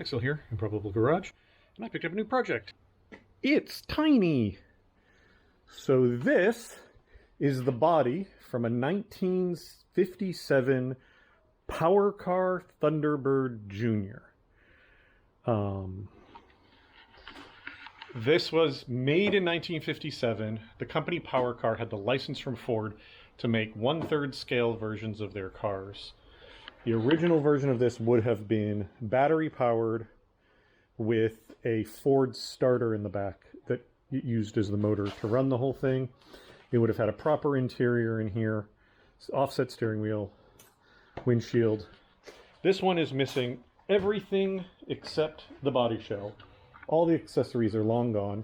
Axel here, Improbable Garage, and I picked up a new project. It's tiny! So this is the body from a 1957 Powercar Thunderbird Jr. This was made in 1957. The company Powercar had the license from Ford to make 1/3 scale versions of their cars. The original version of this would have been battery powered with a Ford starter in the back that it used as the motor to run the whole thing. It would have had a proper interior in here, offset steering wheel, windshield. This one is missing everything except the body shell. All the accessories are long gone.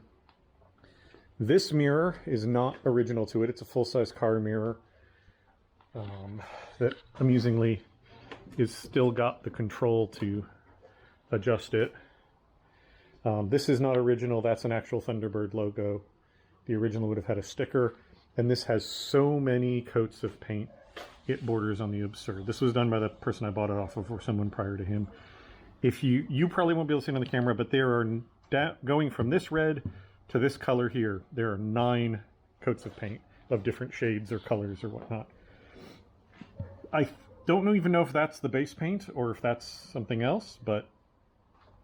This mirror is not original to it. It's a full-size car mirror that amusingly is still got the control to adjust it. This is not original. That's an actual Thunderbird logo. The original would have had a sticker, and this has so many coats of paint it borders on the absurd. This was done by the person I bought it off of, or someone prior to him. If you probably won't be able to see it on the camera, but there are going from this red to this color here, there are 9 coats of paint of different shades or colors or whatnot. I don't even know if that's the base paint or if that's something else, but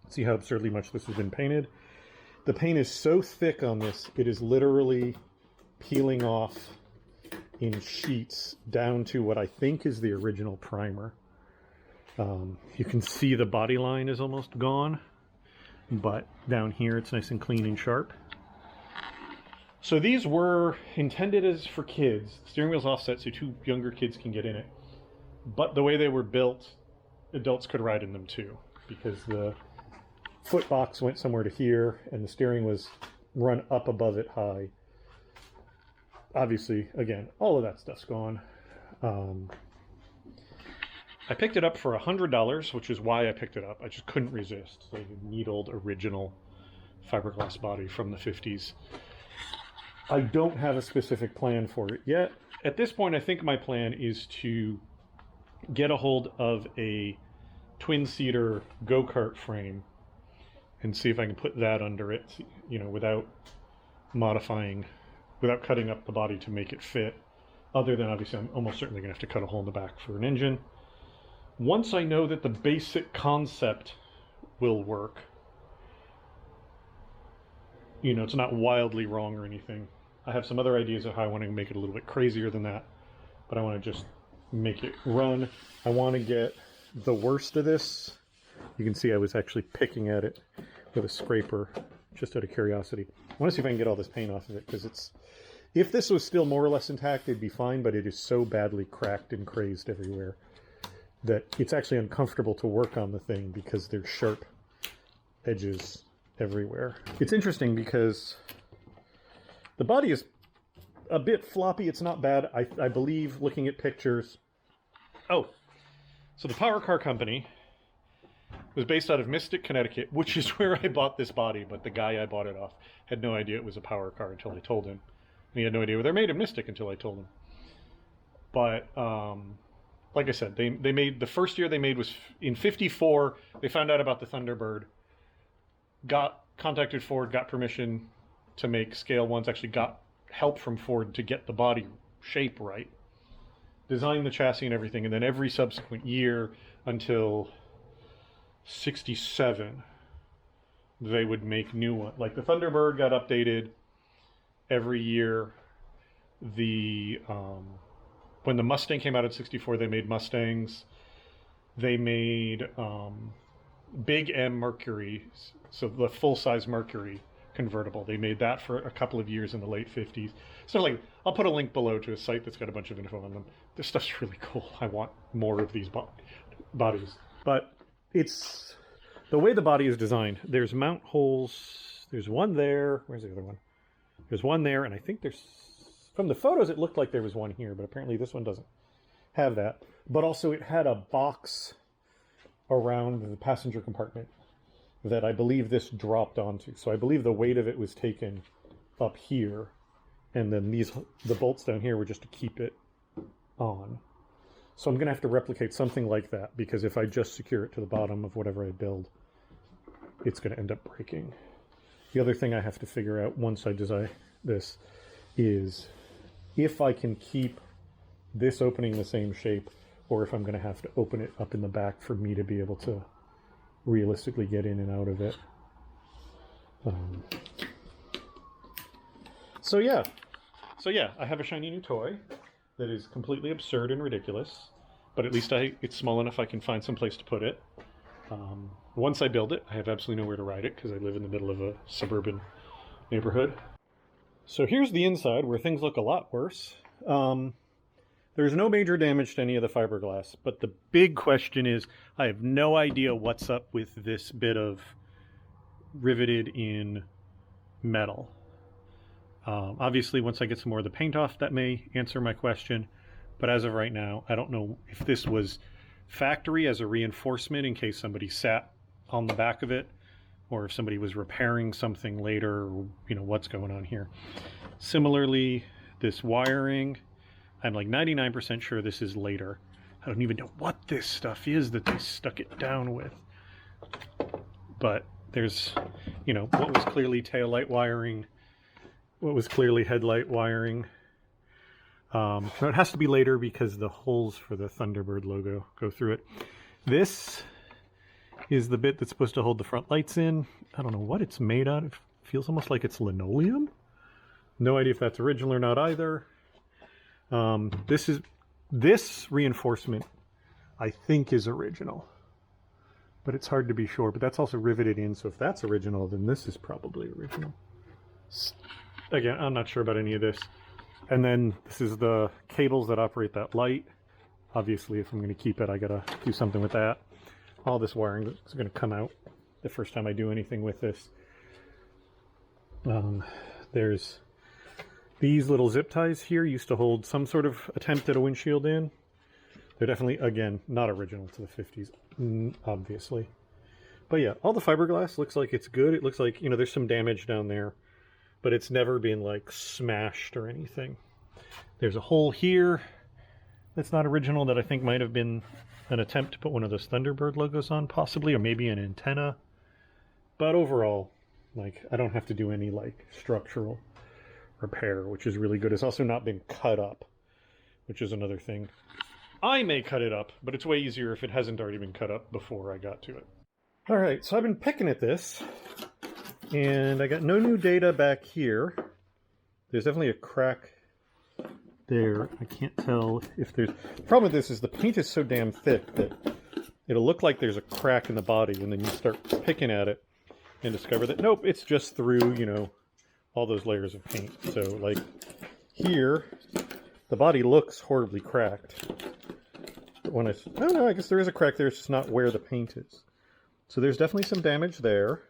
see how absurdly much this has been painted. The paint is so thick on this, it is literally peeling off in sheets down to what I think is the original primer. You can see the body line is almost gone, but down here it's nice and clean and sharp. So these were intended as for kids. The steering wheel's offset so 2 younger kids can get in it. But the way they were built, adults could ride in them too, because the foot box went somewhere to here and the steering was run up above it high. Obviously, again, all of that stuff's gone. I picked it up for $100, which is why I picked it up. I just couldn't resist. Like a needled original fiberglass body from the 50s. I don't have a specific plan for it yet. At this point, I think my plan is to get a hold of a twin-seater go-kart frame and see if I can put that under it, you know, without modifying, without cutting up the body to make it fit. Other than, obviously, I'm almost certainly going to have to cut a hole in the back for an engine. Once I know that the basic concept will work, you know, it's not wildly wrong or anything. I have some other ideas of how I want to make it a little bit crazier than that, but I want to just make it run. I want to get the worst of this. You can see I was actually picking at it with a scraper just out of curiosity. I want to see if I can get all this paint off of it, because it's, if this was still more or less intact, it'd be fine, but it is so badly cracked and crazed everywhere that it's actually uncomfortable to work on the thing because there's sharp edges everywhere. It's interesting because the body is a bit floppy. It's not bad. I believe, looking at pictures. Oh, so the Powercar company was based out of Mystic, Connecticut, which is where I bought this body, but the guy I bought it off had no idea it was a Powercar until I told him. And he had no idea they're made of Mystic until I told him. But, like I said, they made, the first year they made was in 54. They found out about the Thunderbird, contacted Ford, got permission to make scale ones, actually got help from Ford to get the body shape right, designed the chassis and everything, and then every subsequent year until 67, they would make new ones. Like the Thunderbird got updated every year. The when the Mustang came out in 64, they made Mustangs. They made Big M Mercury, so the full-size Mercury convertible. They made that for a couple of years in the late 50s. So like, I'll put a link below to a site that's got a bunch of info on them. This stuff's really cool. I want more of these bodies. But it's the way the body is designed. There's mount holes. There's one there. Where's the other one? There's one there, and I think there's, from the photos it looked like there was one here, but apparently this one doesn't have that. But also it had a box around the passenger compartment that I believe this dropped onto. So I believe the weight of it was taken up here, and then the bolts down here were just to keep it on. So I'm going to have to replicate something like that, because if I just secure it to the bottom of whatever I build, it's going to end up breaking. The other thing I have to figure out once I design this is if I can keep this opening the same shape, or if I'm going to have to open it up in the back for me to be able to realistically get in and out of it. So yeah, I have a shiny new toy that is completely absurd and ridiculous, but at least it's small enough I can find some place to put it. Once I build it, I have absolutely nowhere to ride it because I live in the middle of a suburban neighborhood. So here's the inside where things look a lot worse. There's no major damage to any of the fiberglass, but the big question is I have no idea what's up with this bit of riveted in metal. Obviously, once I get some more of the paint off, that may answer my question. But as of right now, I don't know if this was factory as a reinforcement in case somebody sat on the back of it, or if somebody was repairing something later, or, you know, what's going on here. Similarly, this wiring, I'm like 99% sure this is later. I don't even know what this stuff is that they stuck it down with. But there's, you know, what was clearly taillight wiring, what was clearly headlight wiring. So it has to be later because the holes for the Thunderbird logo go through it. This is the bit that's supposed to hold the front lights in. I don't know what it's made out of. It feels almost like it's linoleum. No idea if that's original or not either. This reinforcement I think is original, but it's hard to be sure. But that's also riveted in, so if that's original, then this is probably original. Again, I'm not sure about any of this. And then this is the cables that operate that light. Obviously, if I'm going to keep it, I got to do something with that. All this wiring is going to come out the first time I do anything with this. There's these little zip ties here used to hold some sort of attempt at a windshield in. They're definitely, again, not original to the 50s, obviously. But yeah, all the fiberglass looks like it's good. It looks like, you know, there's some damage down there, but it's never been like smashed or anything. There's a hole here that's not original that I think might have been an attempt to put one of those Thunderbird logos on, possibly, or maybe an antenna. But overall, like, I don't have to do any like structural repair, which is really good. It's also not been cut up, which is another thing. I may cut it up, but it's way easier if it hasn't already been cut up before I got to it. All right, so I've been picking at this, and I got no new data back here. There's definitely a crack there. I can't tell if there's... The problem with this is the paint is so damn thick that it'll look like there's a crack in the body, and then you start picking at it and discover that, nope, it's just through, you know, all those layers of paint. So, like, here, the body looks horribly cracked. But when I don't know, I guess there is a crack there, it's just not where the paint is. So there's definitely some damage there.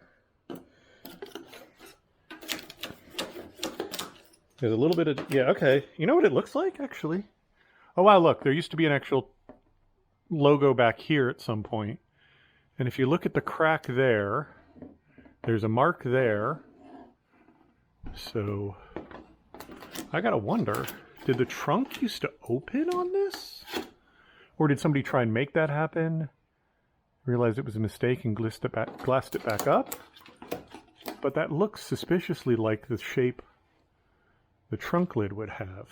There's a little bit of, yeah, okay. You know what it looks like, actually? Oh, wow, look, there used to be an actual logo back here at some point. And if you look at the crack there, there's a mark there. So, I gotta wonder, did the trunk used to open on this? Or did somebody try and make that happen? Realized it was a mistake and glassed it back up? But that looks suspiciously like the shape the trunk lid would have.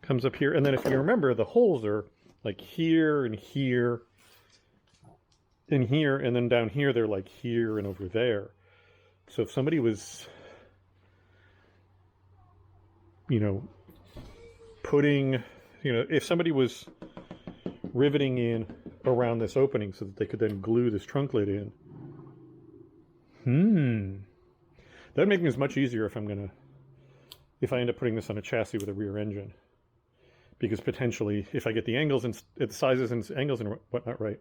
Comes up here, and then if you remember, the holes are like here and here and here, and then down here they're like here and over there. So if somebody was, you know, putting, you know, if somebody was riveting in around this opening so that they could then glue this trunk lid in. That'd make things much easier if I end up putting this on a chassis with a rear engine. Because potentially, if I get the angles and the sizes and angles and whatnot right,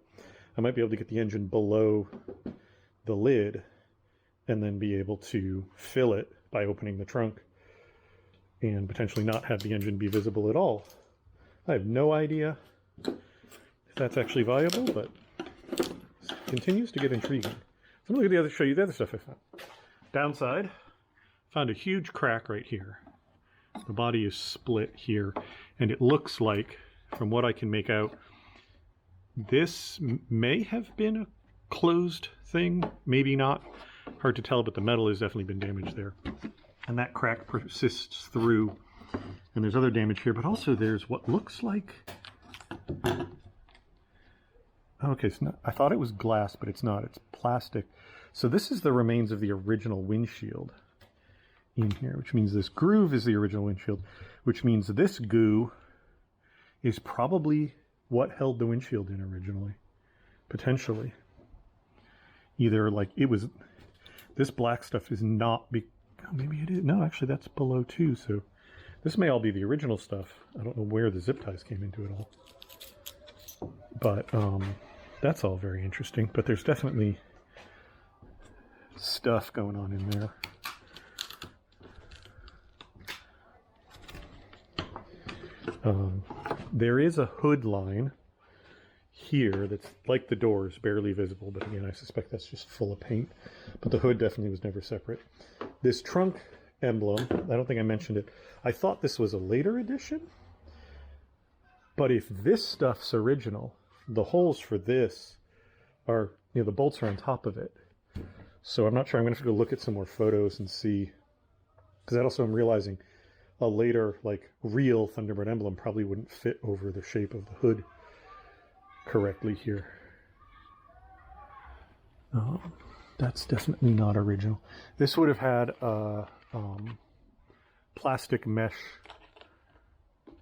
I might be able to get the engine below the lid and then be able to fill it by opening the trunk and potentially not have the engine be visible at all. I have no idea if that's actually viable, but it continues to get intriguing. So let me look at show you the other stuff I found. Downside, found a huge crack right here. The body is split here, and it looks like, from what I can make out, this may have been a closed thing. Maybe not. Hard to tell, but the metal has definitely been damaged there. And that crack persists through. And there's other damage here, but also there's what looks like... Okay, it's not, I thought it was glass, but it's not. It's plastic. So this is the remains of the original windshield in here, which means this groove is the original windshield, which means this goo is probably what held the windshield in originally, potentially. Either like it was, this black stuff is not, maybe it is, no, actually that's below too, so this may all be the original stuff. I don't know where the zip ties came into it all. But that's all very interesting. But there's definitely stuff going on in there. There is a hood line here that's like the doors, barely visible. But again, I suspect that's just full of paint. But the hood definitely was never separate. This trunk emblem, I don't think I mentioned it. I thought this was a later edition. But if this stuff's original, the holes for this are, you know, the bolts are on top of it. So I'm not sure. I'm going to have to go look at some more photos and see. Because also I'm realizing a later, like, real Thunderbird emblem probably wouldn't fit over the shape of the hood correctly here. That's definitely not original. This would have had a plastic mesh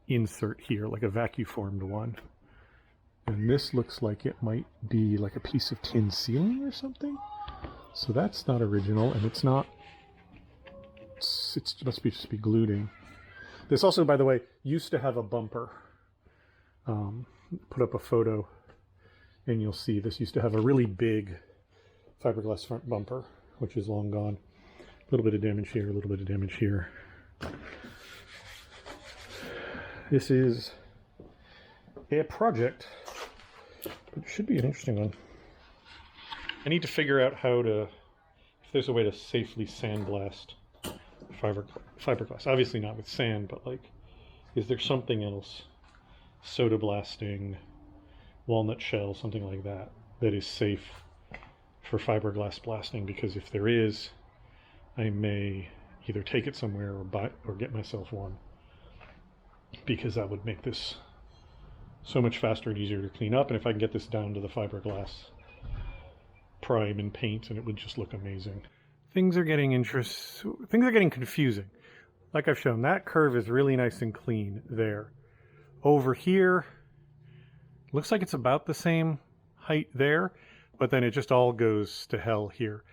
insert here, like a vacuum formed one. And this looks like it might be like a piece of tin ceiling or something. So that's not original, and it's not, it must be just be glued in. This also, by the way, used to have a bumper. Put up a photo and you'll see this used to have a really big fiberglass front bumper, which is long gone. A little bit of damage here, a little bit of damage here. This is a project, but it should be an interesting one. I need to figure out how to, if there's a way to safely sandblast fiberglass. Obviously not with sand, but like, is there something else? Soda blasting, walnut shell, something like that, that is safe for fiberglass blasting, because if there is, I may either take it somewhere or buy or get myself one, because that would make this so much faster and easier to clean up. And if I can get this down to the fiberglass prime and paint, and it would just look amazing. Things are getting confusing. Like I've shown, that curve is really nice and clean there. Over here, looks like it's about the same height there, but then it just all goes to hell here.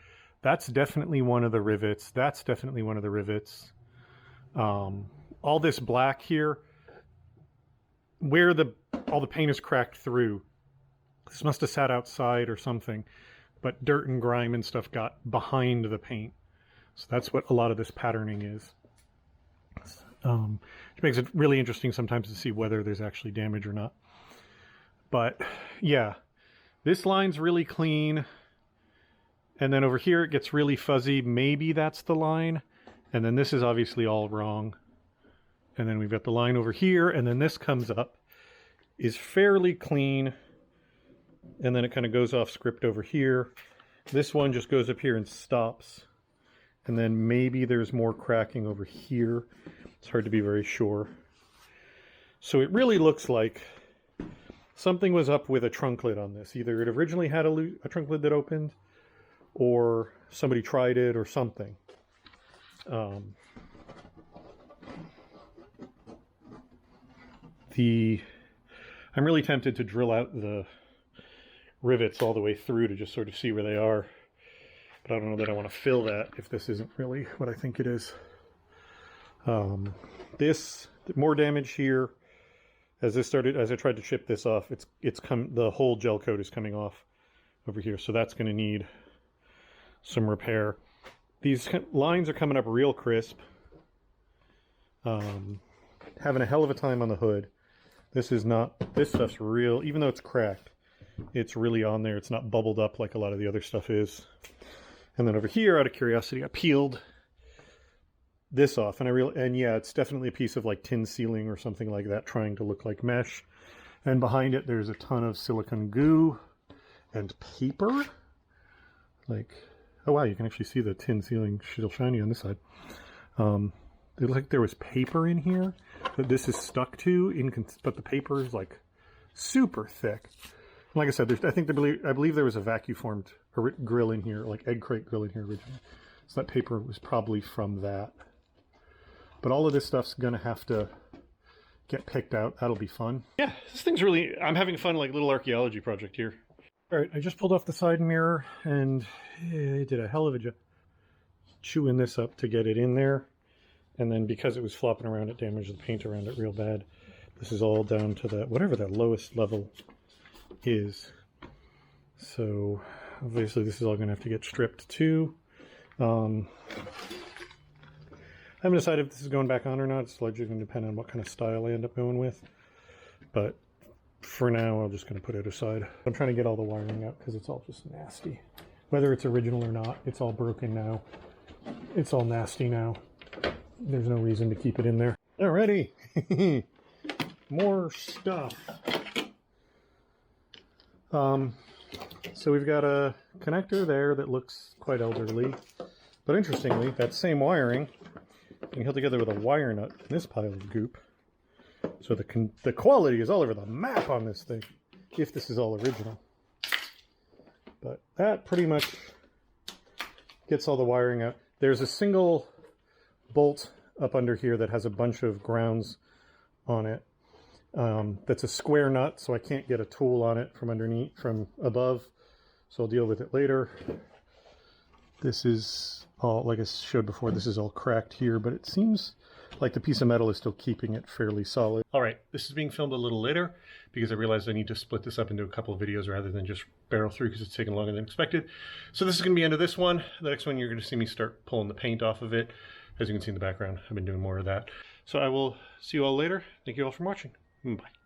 That's definitely one of the rivets. That's definitely one of the rivets. All this black here, where all the paint is cracked through, this must have sat outside or something, but dirt and grime and stuff got behind the paint. So that's what a lot of this patterning is. Which makes it really interesting sometimes to see whether there's actually damage or not. But yeah, this line's really clean. And then over here it gets really fuzzy. Maybe that's the line. And then this is obviously all wrong. And then we've got the line over here, and then this comes up, is fairly clean. And then it kind of goes off script over here. This one just goes up here and stops. And then maybe there's more cracking over here. It's hard to be very sure. So it really looks like something was up with a trunk lid on this. Either it originally had a trunk lid that opened, or somebody tried it, or something. I'm really tempted to drill out the rivets all the way through to just sort of see where they are. But I don't know that I want to fill that if this isn't really what I think it is. This, more damage here. As I tried to chip this off, the whole gel coat is coming off over here. So that's going to need some repair. These lines are coming up real crisp. Having a hell of a time on the hood. This stuff's real, even though it's cracked, it's really on there. It's not bubbled up like a lot of the other stuff is. And then over here, out of curiosity, I peeled this off, and yeah, it's definitely a piece of like tin ceiling or something like that, trying to look like mesh. And behind it, there's a ton of silicone goo and paper. like, oh wow, you can actually see the tin sealing still shiny on this side. It looked like there was paper in here that this is stuck to, but the paper is like super thick. And like I said, I believe there was a vacuum formed grill in here, like egg crate grill in here originally. So that paper was probably from that. But all of this stuff's gonna have to get picked out. That'll be fun. Yeah, this thing's really, I'm having fun, like little archaeology project here. All right, I just pulled off the side mirror and I did a hell of a job chewing this up to get it in there. And then because it was flopping around, it damaged the paint around it real bad. This is all down to that, whatever that lowest level is. So obviously this is all gonna have to get stripped too. I haven't decided if this is going back on or not. It's largely going to depend on what kind of style I end up going with. But for now, I'm just going to put it aside. I'm trying to get all the wiring out because it's all just nasty. Whether it's original or not, it's all broken now. It's all nasty now. There's no reason to keep it in there. Alrighty. More stuff. So we've got a connector there that looks quite elderly. But interestingly, that same wiring being held together with a wire nut in this pile of goop. So the quality is all over the map on this thing, if this is all original. But that pretty much gets all the wiring out. There's a single bolt up under here that has a bunch of grounds on it. That's a square nut, so I can't get a tool on it from underneath, from above. So I'll deal with it later. This is all, like I showed before, this is all cracked here, but it seems like the piece of metal is still keeping it fairly solid. All right, this is being filmed a little later because I realized I need to split this up into a couple of videos rather than just barrel through because it's taking longer than expected. So this is going to be the end of this one. The next one, you're going to see me start pulling the paint off of it. As you can see in the background, I've been doing more of that. So I will see you all later. Thank you all for watching. Bye.